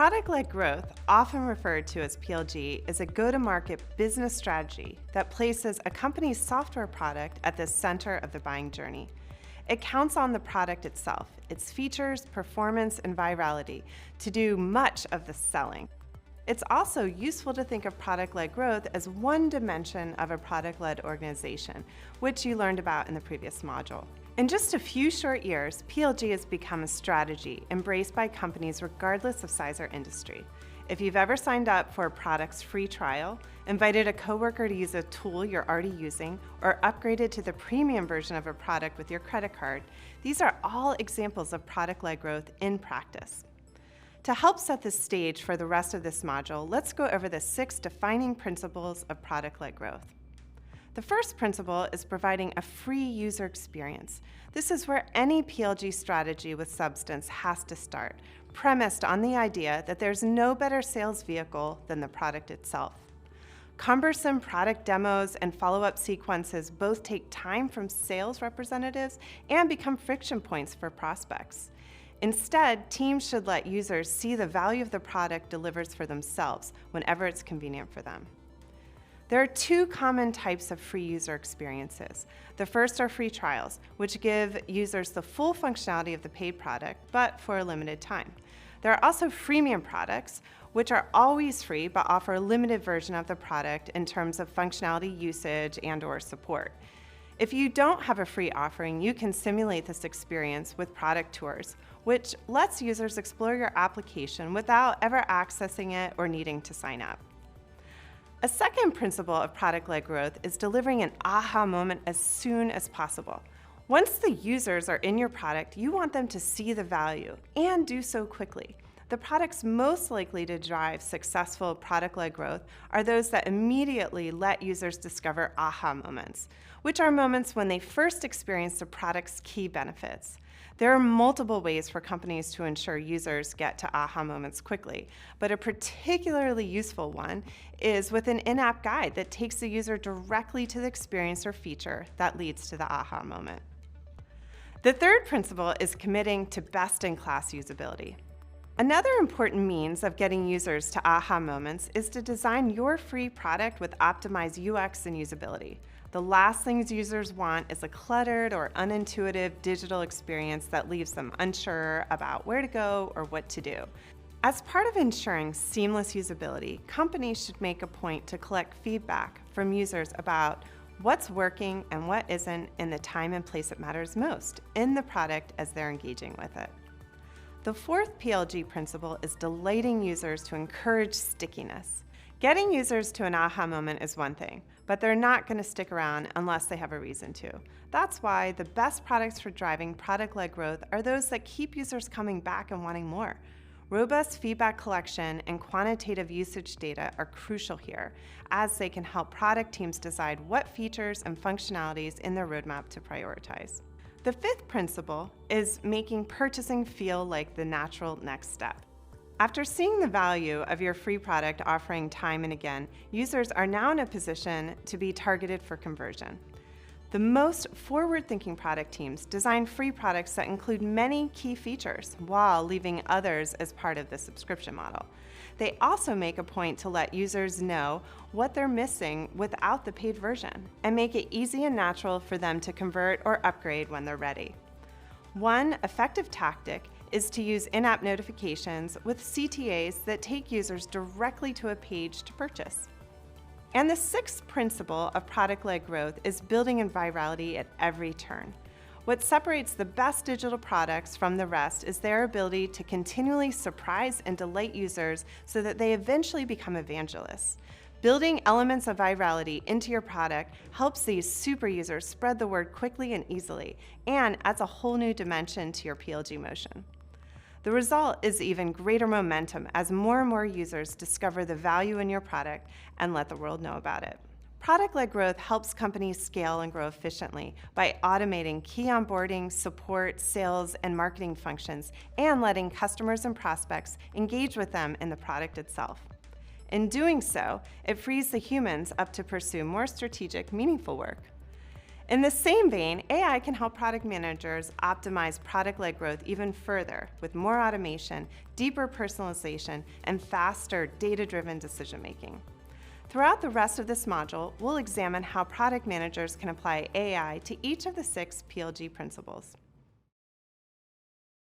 Product-led growth, often referred to as PLG, is a go-to-market business strategy that places a company's software product at the center of the buying journey. It counts on the product itself, its features, performance, and virality to do much of the selling. It's also useful to think of product-led growth as one dimension of a product-led organization, which you learned about in the previous module. In just a few short years, PLG has become a strategy embraced by companies regardless of size or industry. If you've ever signed up for a product's free trial, invited a coworker to use a tool you're already using, or upgraded to the premium version of a product with your credit card, these are all examples of product-led growth in practice. To help set the stage for the rest of this module, let's go over the 6 defining principles of product-led growth. The first principle is providing a free user experience. This is where any PLG strategy with substance has to start, premised on the idea that there's no better sales vehicle than the product itself. Cumbersome product demos and follow-up sequences both take time from sales representatives and become friction points for prospects. Instead, teams should let users see the value of the product delivers for themselves whenever it's convenient for them. There are 2 common types of free user experiences. The first are free trials, which give users the full functionality of the paid product, but for a limited time. There are also freemium products, which are always free but offer a limited version of the product in terms of functionality, usage, and/or support. If you don't have a free offering, you can simulate this experience with product tours, which lets users explore your application without ever accessing it or needing to sign up. A second principle of product-led growth is delivering an aha moment as soon as possible. Once the users are in your product, you want them to see the value and do so quickly. The products most likely to drive successful product-led growth are those that immediately let users discover aha moments, which are moments when they first experience the product's key benefits. There are multiple ways for companies to ensure users get to aha moments quickly, but a particularly useful one is with an in-app guide that takes the user directly to the experience or feature that leads to the aha moment. The third principle is committing to best-in-class usability. Another important means of getting users to aha moments is to design your free product with optimized UX and usability. The last things users want is a cluttered or unintuitive digital experience that leaves them unsure about where to go or what to do. As part of ensuring seamless usability, companies should make a point to collect feedback from users about what's working and what isn't in the time and place it matters most in the product as they're engaging with it. The fourth PLG principle is delighting users to encourage stickiness. Getting users to an aha moment is one thing, but they're not going to stick around unless they have a reason to. That's why the best products for driving product-led growth are those that keep users coming back and wanting more. Robust feedback collection and quantitative usage data are crucial here, as they can help product teams decide what features and functionalities in their roadmap to prioritize. The fifth principle is making purchasing feel like the natural next step. After seeing the value of your free product offering time and again, users are now in a position to be targeted for conversion. The most forward-thinking product teams design free products that include many key features while leaving others as part of the subscription model. They also make a point to let users know what they're missing without the paid version and make it easy and natural for them to convert or upgrade when they're ready. One effective tactic is to use in-app notifications with CTAs that take users directly to a page to purchase. And the sixth principle of product-led growth is building in virality at every turn. What separates the best digital products from the rest is their ability to continually surprise and delight users so that they eventually become evangelists. Building elements of virality into your product helps these super users spread the word quickly and easily, and adds a whole new dimension to your PLG motion. The result is even greater momentum as more and more users discover the value in your product and let the world know about it. Product-led growth helps companies scale and grow efficiently by automating key onboarding, support, sales, and marketing functions, and letting customers and prospects engage with them in the product itself. In doing so, it frees the humans up to pursue more strategic, meaningful work. In the same vein, AI can help product managers optimize product-led growth even further with more automation, deeper personalization, and faster data-driven decision-making. Throughout the rest of this module, we'll examine how product managers can apply AI to each of the 6 PLG principles.